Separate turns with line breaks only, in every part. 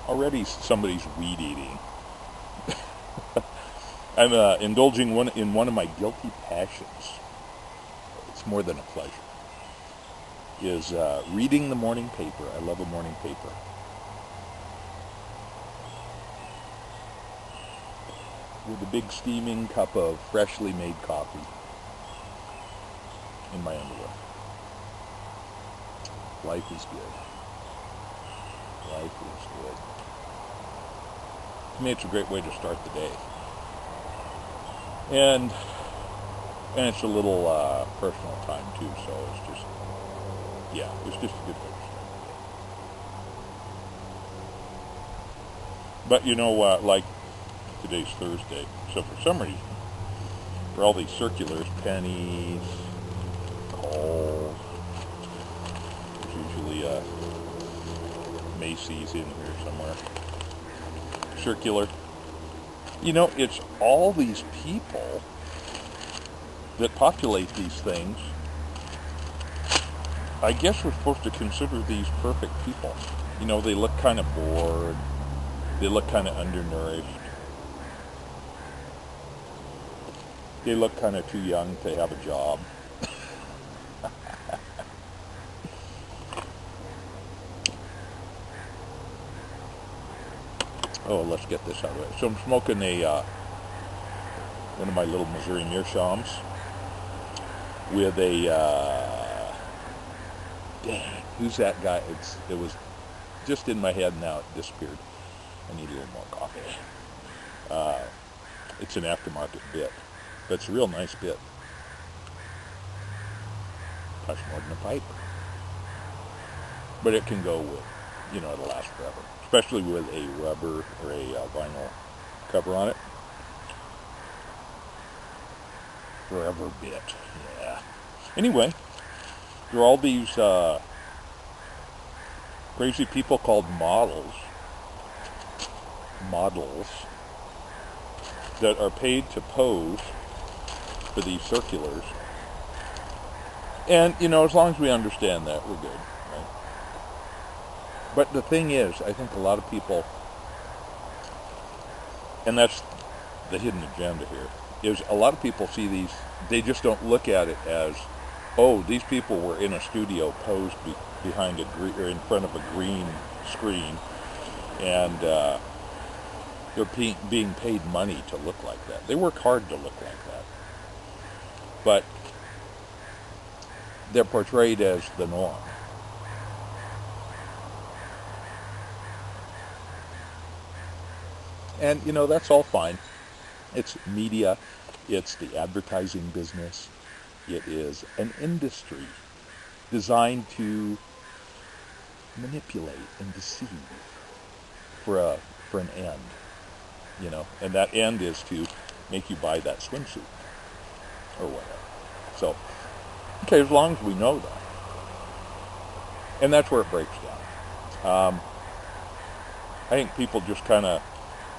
Already somebody's weed eating. I'm indulging in one of my guilty passions. It's more than a pleasure. Is reading the morning paper. I love a morning paper. With a big steaming cup of freshly made coffee in my underwear. Life is good. Life is good. To me, it's a great way to start the day. And it's a little personal time too, so it's just a good way to start the day. But like today's Thursday, so for some reason, for all these circulars, pennies, Kohl's, there's usually a Macy's in here somewhere, circular. It's all these people that populate these things. I guess we're supposed to consider these perfect people. They look kind of bored. They look kind of undernourished. They look kind of too young to have a job. Oh, let's get this out of it. So I'm smoking one of my little Missouri Meerschaums with a, dang, who's that guy? It was just in my head, now it disappeared. I need a little more coffee. It's an aftermarket bit, but it's a real nice bit. Costs more than a pipe. But it can go with, it'll last forever. Especially with a rubber or a vinyl cover on it. Forever bit, yeah. Anyway, there are all these crazy people called models that are paid to pose for these circulars. And, as long as we understand that, we're good, right? But the thing is, I think a lot of people, and that's the hidden agenda here, is a lot of people see these, they just don't look at it as, oh, these people were in a studio posed behind or in front of a green screen, and they're being paid money to look like that. They work hard to look like that. But they're portrayed as the norm. And, that's all fine. It's media. It's the advertising business. It is an industry designed to manipulate and deceive for an end. And that end is to make you buy that swimsuit or whatever. So, okay, as long as we know that. And that's where it breaks down. I think people just kind of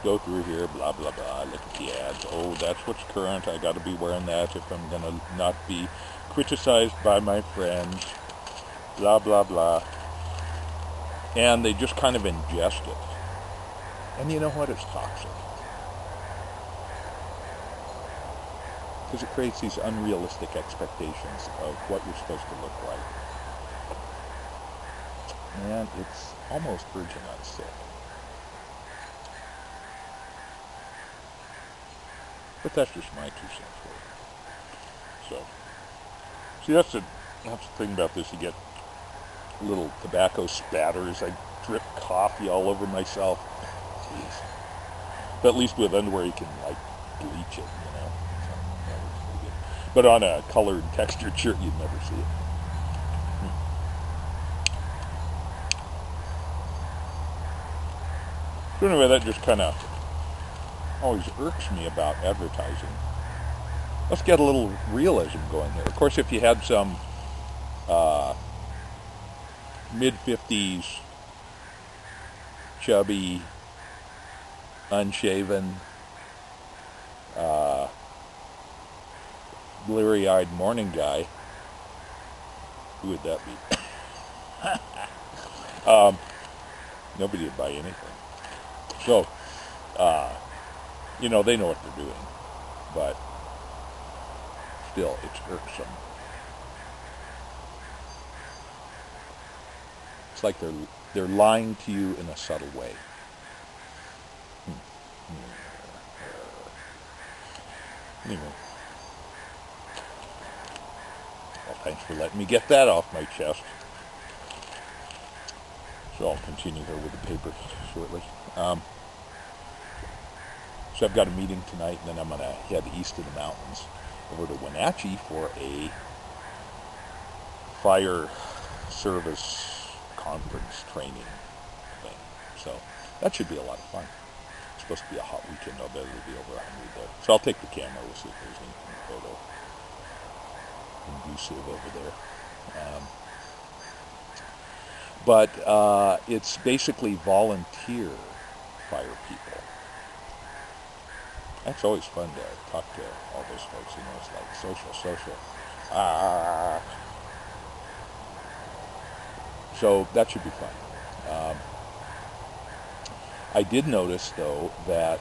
go through here, blah, blah, blah, look at the ads. Oh, that's what's current. I got to be wearing that if I'm going to not be criticized by my friends. Blah, blah, blah. And they just kind of ingest it. And you know what? It's toxic. Because it creates these unrealistic expectations of what you're supposed to look like. And it's almost verging on sick. But that's just my 2 cents worth. So, see, that's the thing about this. You get little tobacco spatters. I drip coffee all over myself. Jeez. But at least with underwear you can, bleach it, But on a colored, textured shirt, you'd never see it. So anyway, that just kind of always irks me about advertising. Let's get a little realism going here. Of course, if you had some mid-50s, chubby, unshaven, bleary-eyed morning guy, who would that be? Nobody would buy anything. So, they know what they're doing, but still, it's irksome. It's like they're lying to you in a subtle way. Anyway, well, thanks for letting me get that off my chest. So I'll continue here with the paper shortly. So I've got a meeting tonight, and then I'm going to head east of the mountains over to Wenatchee for a fire service conference training thing. So that should be a lot of fun. It's supposed to be a hot weekend. I'll bet it'll be over 100 there. So I'll take the camera. We'll see if there's anything photo conducive over there. But it's basically volunteer fire people. That's always fun to talk to all those folks. It's like social. So that should be fun. I did notice, though, that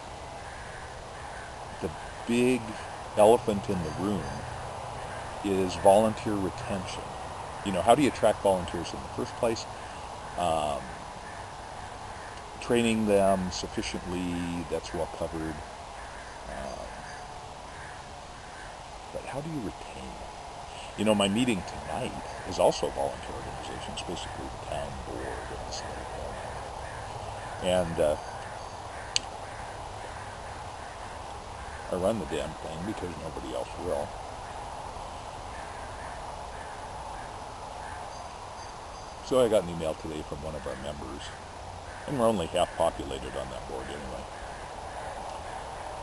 the big elephant in the room is volunteer retention. How do you attract volunteers in the first place? Training them sufficiently, that's well covered. But how do you retain them? My meeting tonight is also a volunteer organization. It's basically the town board of this little town. And I run the damn thing because nobody else will. So I got an email today from one of our members, and we're only half populated on that board anyway.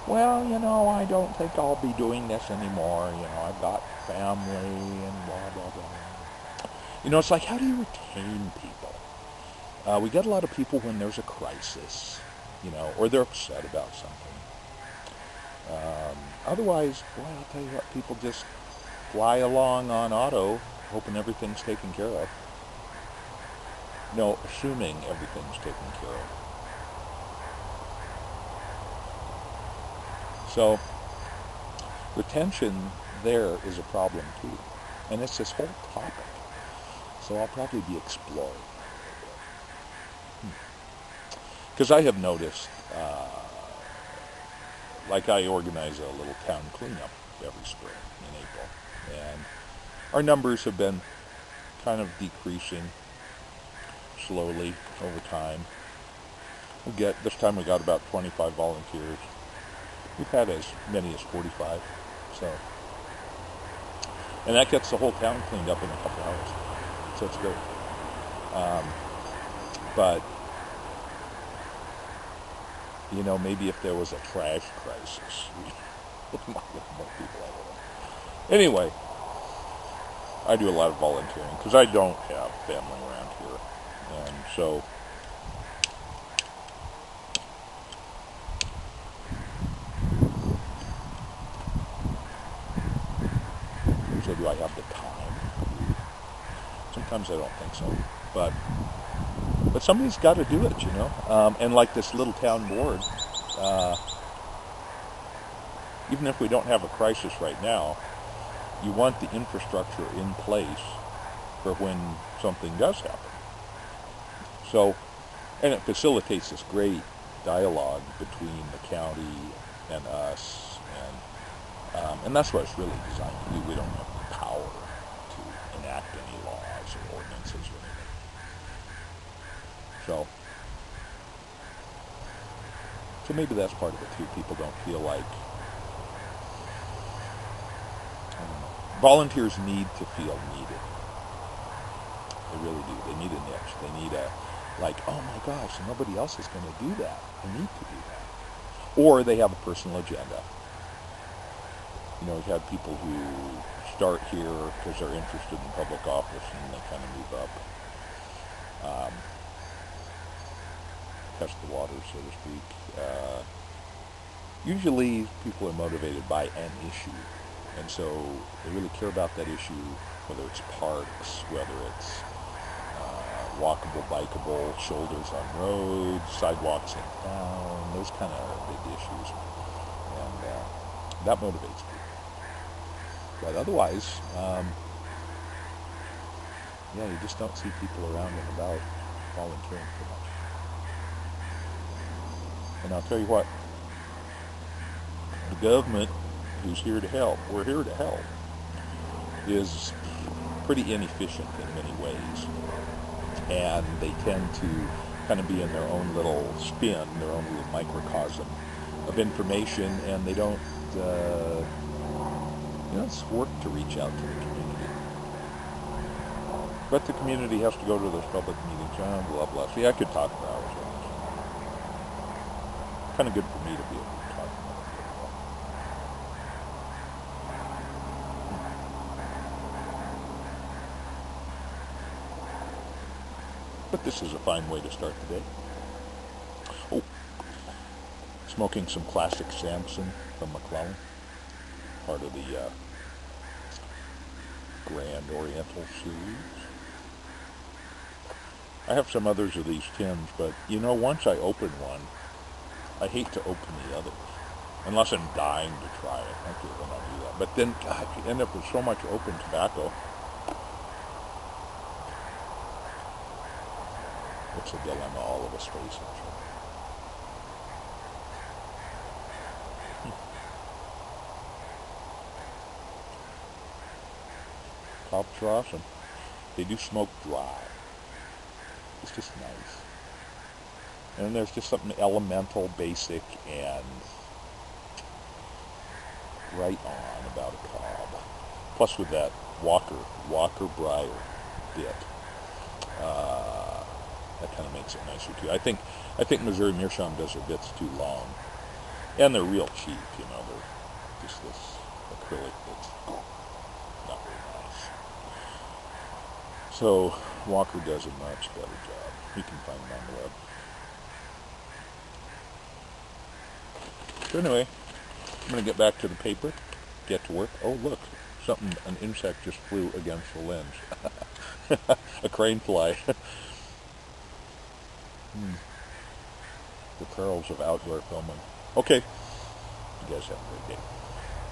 Well, I don't think I'll be doing this anymore. I've got family and blah, blah, blah. It's like, how do you retain people? We get a lot of people when there's a crisis, or they're upset about something. Otherwise, boy, I'll tell you what, people just fly along on auto, hoping everything's taken care of. No, assuming everything's taken care of. So, retention there is a problem too. And it's this whole topic. So I'll probably be exploring because I have noticed, like I organize a little town cleanup every spring in April. And our numbers have been kind of decreasing slowly over time. This time we got about 25 volunteers. We've had as many as 45, and that gets the whole town cleaned up in a couple hours, so it's great. But maybe if there was a trash crisis, we might have more people out of it. Anyway, I do a lot of volunteering because I don't have family around here, and so do I have the time? Sometimes I don't think so, but somebody's got to do it, and like this little town board, even if we don't have a crisis right now, you want the infrastructure in place for when something does happen. So, and it facilitates this great dialogue between the county and us, and that's what it's really designed to do. We don't have the power to enact any laws or ordinances or anything. So maybe that's part of it too. People don't feel like, volunteers need to feel needed. They really do. They need a niche. They need oh my gosh, nobody else is going to do that. I need to do that. Or they have a personal agenda. We've had people who start here because they're interested in public office and they kind of move up. Test the water, so to speak. Usually people are motivated by an issue. And so they really care about that issue, whether it's parks, whether it's walkable, bikeable, shoulders on roads, sidewalks in town, those kind of big issues. And that motivates people. But otherwise, yeah, you just don't see people around and about volunteering too much. And I'll tell you what, the government, who's here to help, we're here to help, is pretty inefficient in many ways. And they tend to kind of be in their own little spin, their own little microcosm of information, and they don't, it's work to reach out to the community. But the community has to go to those public meetings, blah, blah. See, I could talk for hours on this. Kind of good for me to be able to talk about it. But this is a fine way to start the day. Oh, smoking some classic Samson from McClellan, part of the Grand Oriental series. I have some others of these tins, but once I open one, I hate to open the others, unless I'm dying to try it. Okay, then I'll do that. But then, God, you end up with so much open tobacco. It's a dilemma all of us face, actually. Cops are awesome. They do smoke dry. It's just nice. And there's just something elemental, basic, and right on about a cob. Plus with that Walker Briar bit. That kind of makes it nicer too. I think Missouri Meerschaum does their bits too long, and they're real cheap. They're just this acrylic that's not very nice. So Walker does a much better job. You can find them on the web. So anyway, I'm going to get back to the paper, get to work. Oh look, an insect just flew against the lens. A crane fly. The perils of outdoor filming. Okay. You guys have a great day.